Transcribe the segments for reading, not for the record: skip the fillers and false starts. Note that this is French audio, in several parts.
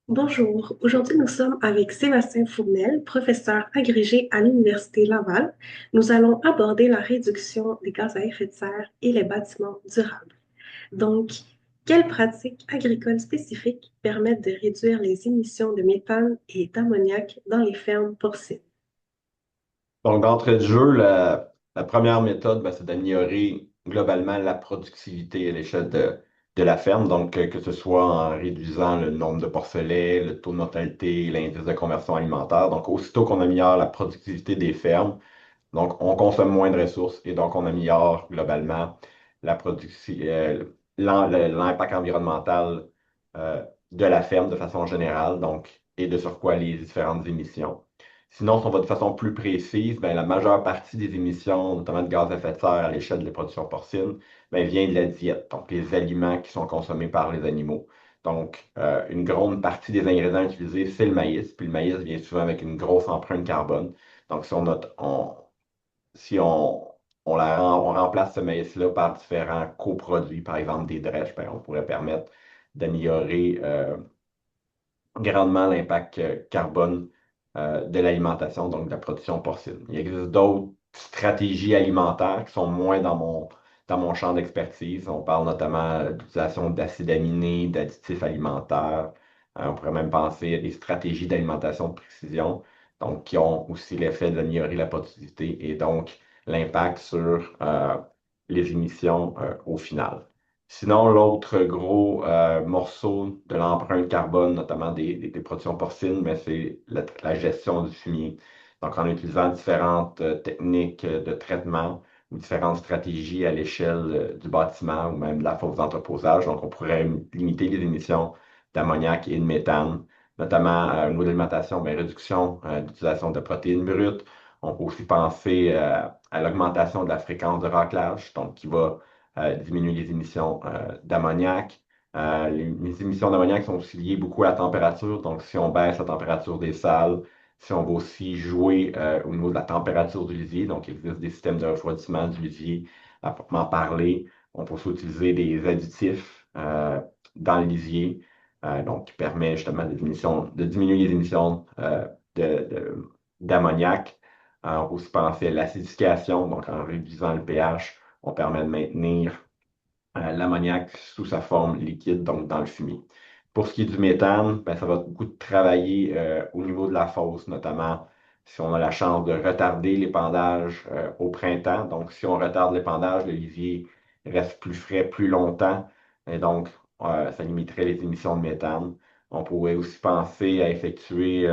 Bonjour, aujourd'hui nous sommes avec Sébastien Fournel, professeur agrégé à l'Université Laval. Nous allons aborder la réduction des gaz à effet de serre et les bâtiments durables. Donc, quelles pratiques agricoles spécifiques permettent de réduire les émissions de méthane et d'ammoniac dans les fermes porcines? Donc, d'entrée de jeu, la première méthode, c'est d'améliorer globalement la productivité à l'échelle de la ferme. Donc, que ce soit en réduisant le nombre de porcelets, le taux de mortalité, l'indice de conversion alimentaire. Donc, aussitôt qu'on améliore la productivité des fermes, donc on consomme moins de ressources et donc on améliore globalement la l'impact environnemental de la ferme de façon générale, donc, et de sur quoi les différentes émissions. Sinon, si on va de façon plus précise, la majeure partie des émissions, notamment de gaz à effet de serre à l'échelle des productions porcines, vient de la diète, donc les aliments qui sont consommés par les animaux. Donc, une grande partie des ingrédients utilisés, c'est le maïs, puis le maïs vient souvent avec une grosse empreinte carbone. Donc, si on remplace ce maïs-là par différents coproduits, par exemple des drèches, on pourrait permettre d'améliorer grandement l'impact carbone de l'alimentation, donc de la production porcine. Il existe d'autres stratégies alimentaires qui sont moins dans mon champ d'expertise. On parle notamment d'utilisation d'acides aminés, d'additifs alimentaires. On pourrait même penser à des stratégies d'alimentation de précision, donc qui ont aussi l'effet d'améliorer la productivité et donc l'impact sur les émissions au final. Sinon, l'autre gros morceau de l'empreinte carbone, notamment des productions porcines, mais c'est la gestion du fumier. Donc, en utilisant différentes techniques de traitement ou différentes stratégies à l'échelle du bâtiment ou même de la fosse d'entreposage. Donc, on pourrait limiter les émissions d'ammoniac et de méthane, notamment au niveau de l'alimentation, réduction d'utilisation de protéines brutes. On peut aussi penser à l'augmentation de la fréquence de raclage, donc qui va diminuer les émissions d'ammoniac. Les émissions d'ammoniac sont aussi liées beaucoup à la température. Donc, si on baisse la température des salles, si on va aussi jouer au niveau de la température du lisier, donc il existe des systèmes de refroidissement du lisier à proprement parler. On peut aussi utiliser des additifs dans le lisier, donc qui permet justement de diminuer les émissions de- de- d'ammoniac. On peut aussi penser à l'acidification, donc en réduisant le pH, on permet de maintenir l'ammoniac sous sa forme liquide, donc dans le fumier. Pour ce qui est du méthane, ça va beaucoup travailler au niveau de la fosse, notamment si on a la chance de retarder l'épandage au printemps. Donc, si on retarde l'épandage, le lisier reste plus frais plus longtemps et donc ça limiterait les émissions de méthane. On pourrait aussi penser à effectuer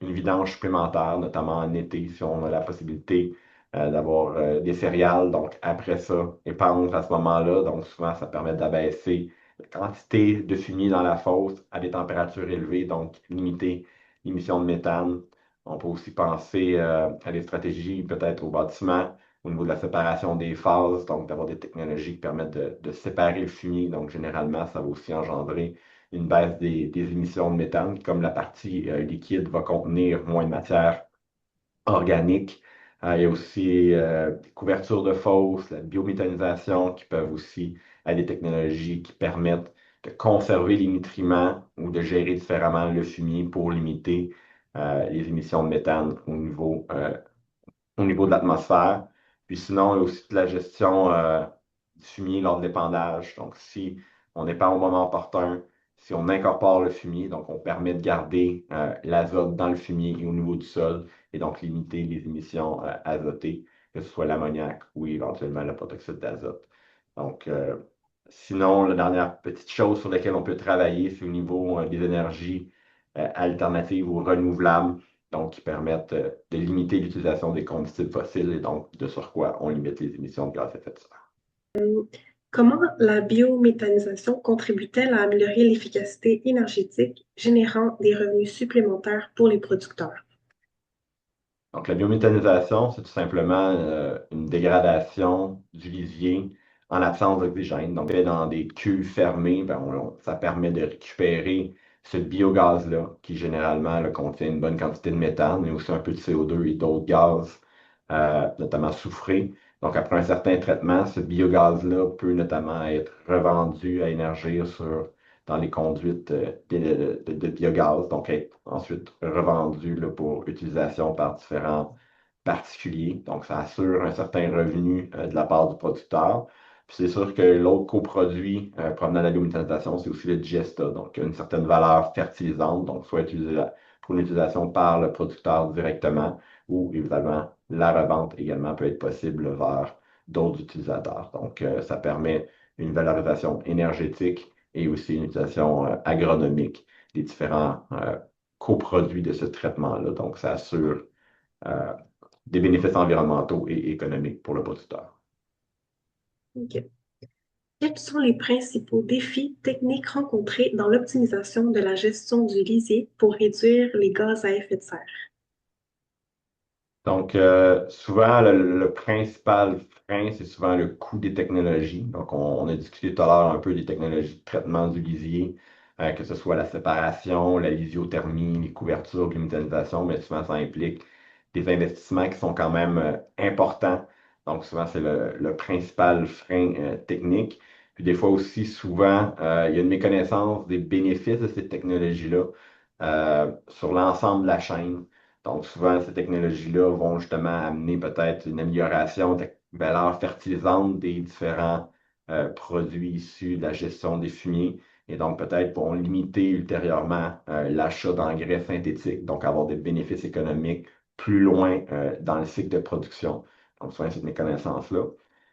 une vidange supplémentaire, notamment en été, si on a la possibilité d'avoir des céréales. Donc, après ça, épandre à ce moment-là. Donc, souvent, ça permet d'abaisser la quantité de fumier dans la fosse à des températures élevées, donc limiter l'émission de méthane. On peut aussi penser à des stratégies peut-être au bâtiment, au niveau de la séparation des phases, donc d'avoir des technologies qui permettent de séparer le fumier. Donc, généralement, ça va aussi engendrer une baisse des émissions de méthane, comme la partie liquide va contenir moins de matière organique. Il y a aussi des couvertures de fosses, la biométhanisation qui peuvent aussi être des technologies qui permettent de conserver les nutriments ou de gérer différemment le fumier pour limiter les émissions de méthane au niveau de l'atmosphère. Puis sinon, il y a aussi de la gestion du fumier lors de l'épandage. Donc, si on épand au moment opportun, si on incorpore le fumier, donc on permet de garder l'azote dans le fumier et au niveau du sol, et donc limiter les émissions azotées, que ce soit l'ammoniac ou éventuellement le protoxyde d'azote. Donc, sinon, la dernière petite chose sur laquelle on peut travailler, c'est au niveau des énergies alternatives ou renouvelables, donc qui permettent de limiter l'utilisation des combustibles fossiles et donc de sur quoi on limite les émissions de gaz à effet de serre. Comment la biométhanisation contribue-t-elle à améliorer l'efficacité énergétique, générant des revenus supplémentaires pour les producteurs? Donc, la biométhanisation, c'est tout simplement une dégradation du lisier en l'absence d'oxygène. Donc, fait dans des cuves fermées, ça permet de récupérer ce biogaz-là, qui généralement là, contient une bonne quantité de méthane, mais aussi un peu de CO2 et d'autres gaz, notamment soufrés. Donc, après un certain traitement, ce biogaz-là peut notamment être revendu à énergir sur dans les conduites de biogaz, donc être ensuite revendu là, pour utilisation par différents particuliers. Donc, ça assure un certain revenu de la part du producteur. Puis c'est sûr que l'autre coproduit provenant de la luminisation, c'est aussi le digesta, donc une certaine valeur fertilisante, donc soit utilisé pour une utilisation par le producteur directement, ou évidemment la revente également peut être possible vers d'autres utilisateurs. Donc, ça permet une valorisation énergétique et aussi une utilisation agronomique des différents coproduits de ce traitement-là. Donc, ça assure euh, des bénéfices environnementaux et économiques pour le producteur. OK. Quels sont les principaux défis techniques rencontrés dans l'optimisation de la gestion du lisier pour réduire les gaz à effet de serre? Donc, souvent, le principal frein, c'est souvent le coût des technologies. Donc, on a discuté tout à l'heure un peu des technologies de traitement du lisier, que ce soit la séparation, la lisiothermie, les couvertures, l'humidisation, mais souvent, ça implique des investissements qui sont quand même importants. Donc, souvent, c'est le principal frein technique. Puis, des fois aussi, souvent, il y a une méconnaissance des bénéfices de ces technologies-là sur l'ensemble de la chaîne. Donc, souvent, ces technologies-là vont justement amener peut-être une amélioration de la valeur fertilisante des différents produits issus de la gestion des fumiers et donc peut-être vont limiter ultérieurement l'achat d'engrais synthétiques, donc avoir des bénéfices économiques plus loin dans le cycle de production. Donc, souvent, cette méconnaissance-là.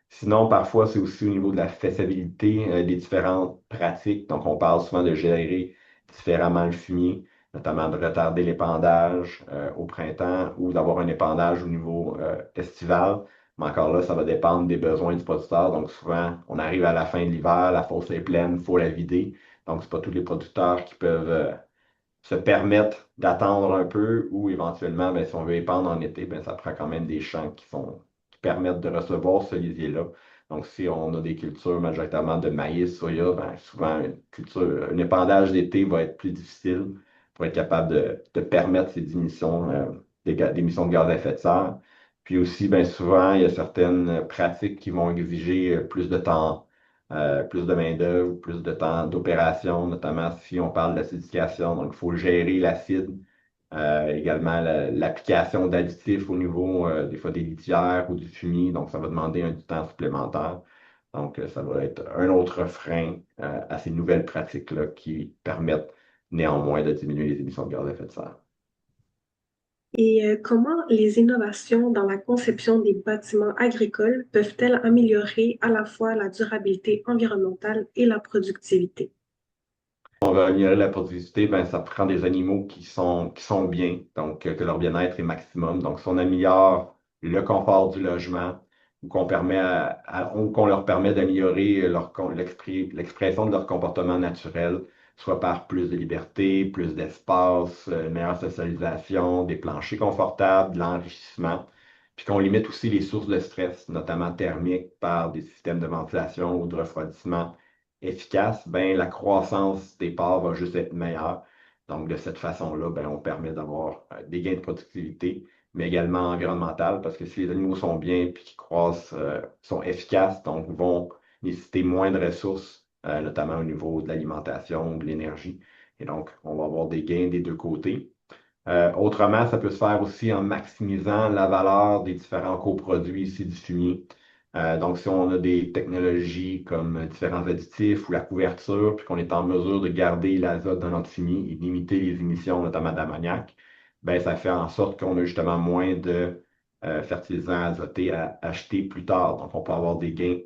Sinon, parfois, c'est aussi au niveau de la faisabilité des différentes pratiques. Donc, on parle souvent de gérer différemment le fumier, notamment de retarder l'épandage au printemps ou d'avoir un épandage au niveau estival. Mais encore là, ça va dépendre des besoins du producteur. Donc, souvent, on arrive à la fin de l'hiver, la fosse est pleine, il faut la vider. Donc, ce pas tous les producteurs qui peuvent se permettre d'attendre un peu ou éventuellement, ben, si on veut épandre en été, ben, ça prend quand même des champs qui permettent de recevoir ce lisier-là. Donc, si on a des cultures majoritairement de maïs, soya, ben, souvent un épandage d'été va être plus difficile pour être capable de permettre ces diminutions, d'émissions de gaz à effet de serre. Puis aussi, ben, souvent, il y a certaines pratiques qui vont exiger plus de temps plus de main-d'œuvre, plus de temps d'opération, notamment si on parle d'acidification. Donc, il faut gérer l'acide. Également, l'application d'additifs au niveau des fois des litières ou du fumier. Donc, ça va demander du temps supplémentaire. Donc, ça va être un autre frein à ces nouvelles pratiques-là qui permettent néanmoins de diminuer les émissions de gaz à effet de serre. Et comment les innovations dans la conception des bâtiments agricoles peuvent-elles améliorer à la fois la durabilité environnementale et la productivité? On va améliorer la productivité, ben, ça prend des animaux qui sont bien, donc que leur bien-être est maximum. Donc, si on améliore le confort du logement ou ou qu'on leur permet d'améliorer l'expression de leur comportement naturel, soit par plus de liberté, plus d'espace, une meilleure socialisation, des planchers confortables, de l'enrichissement, puis qu'on limite aussi les sources de stress, notamment thermiques, par des systèmes de ventilation ou de refroidissement efficace, ben, la croissance des parts va juste être meilleure. Donc, de cette façon-là, ben, on permet d'avoir des gains de productivité, mais également environnemental, parce que si les animaux sont bien puis qu'ils croissent, sont efficaces, donc vont nécessiter moins de ressources, notamment au niveau de l'alimentation ou de l'énergie. Et donc, on va avoir des gains des deux côtés. Autrement, ça peut se faire aussi en maximisant la valeur des différents coproduits ici du fumier. Donc, si on a des technologies comme différents additifs ou la couverture, puis qu'on est en mesure de garder l'azote dans notre fumier et limiter les émissions, notamment d'ammoniac, ben, ça fait en sorte qu'on a justement moins de fertilisants azotés à acheter plus tard. Donc, on peut avoir des gains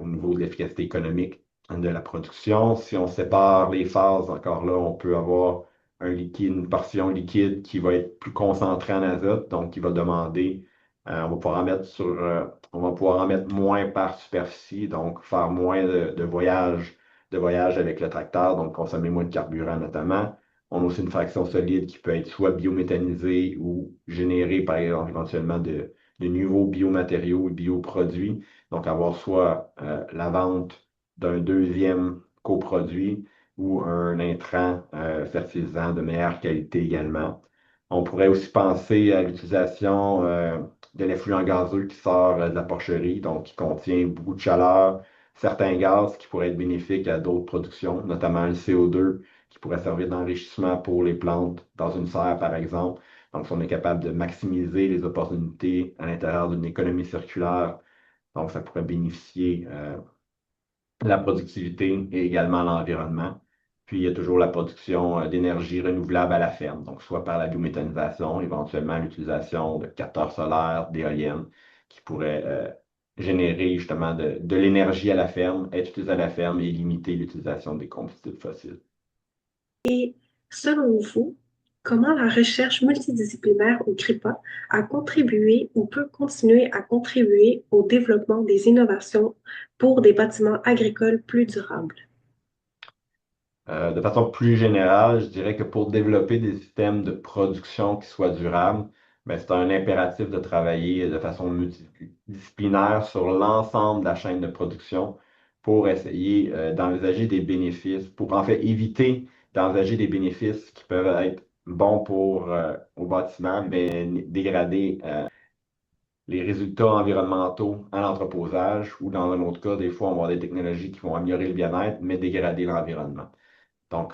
au niveau de l'efficacité économique de la production. Si on sépare les phases, encore là, on peut avoir une portion liquide qui va être plus concentrée en azote, donc qui va demander, on va pouvoir en mettre moins par superficie, donc faire moins de voyages avec le tracteur, donc consommer moins de carburant notamment. On a aussi une fraction solide qui peut être soit biométhanisée ou générer, par exemple, éventuellement de nouveaux biomatériaux et bioproduits. Donc, avoir soit la vente d'un deuxième coproduit ou un intrant fertilisant de meilleure qualité également. On pourrait aussi penser à l'utilisation de l'effluent gazeux qui sort de la porcherie, donc qui contient beaucoup de chaleur. certains gaz qui pourraient être bénéfiques à d'autres productions, notamment le CO2 qui pourrait servir d'enrichissement pour les plantes dans une serre, par exemple. Donc, si on est capable de maximiser les opportunités à l'intérieur d'une économie circulaire, donc ça pourrait bénéficier la productivité et également l'environnement. Puis, il y a toujours la production d'énergie renouvelable à la ferme, donc soit par la biométhanisation, éventuellement l'utilisation de capteurs solaires, d'éoliennes, qui pourraient générer justement de l'énergie à la ferme, être utilisée à la ferme et limiter l'utilisation des combustibles fossiles. Et selon vous, comment la recherche multidisciplinaire au CRIPA a contribué ou peut continuer à contribuer au développement des innovations pour des bâtiments agricoles plus durables? De façon plus générale, je dirais que pour développer des systèmes de production qui soient durables, ben, c'est un impératif de travailler de façon multidisciplinaire sur l'ensemble de la chaîne de production pour essayer d'envisager des bénéfices, pour en fait éviter d'envisager des bénéfices qui peuvent être bons pour au bâtiment, mais dégrader les résultats environnementaux à l'entreposage, ou dans un autre cas, des fois, on va avoir des technologies qui vont améliorer le bien-être, mais dégrader l'environnement. Donc,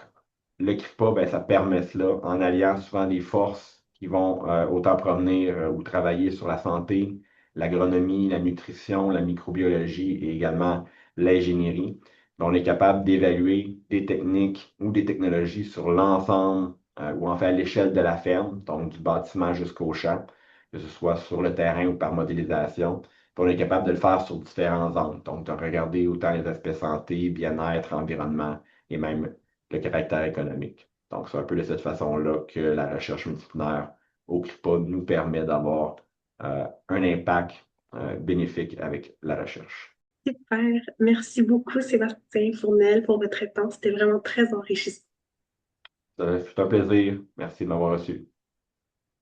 le CRIPA, ben, ça permet cela en alliant souvent des forces qui vont autant provenir ou travailler sur la santé, l'agronomie, la nutrition, la microbiologie et également l'ingénierie. Donc, on est capable d'évaluer des techniques ou des technologies sur l'ensemble ou en fait à l'échelle de la ferme, donc du bâtiment jusqu'au champ, que ce soit sur le terrain ou par modélisation. Puis on est capable de le faire sur différents angles, donc de regarder autant les aspects santé, bien-être, environnement et même le caractère économique. Donc, c'est un peu de cette façon-là que la recherche multidisciplinaire au CRIPA nous permet d'avoir un impact bénéfique avec la recherche. Super. Merci beaucoup, Sébastien Fournel, pour votre temps. C'était vraiment très enrichissant. Ça fait un plaisir. Merci de m'avoir reçu.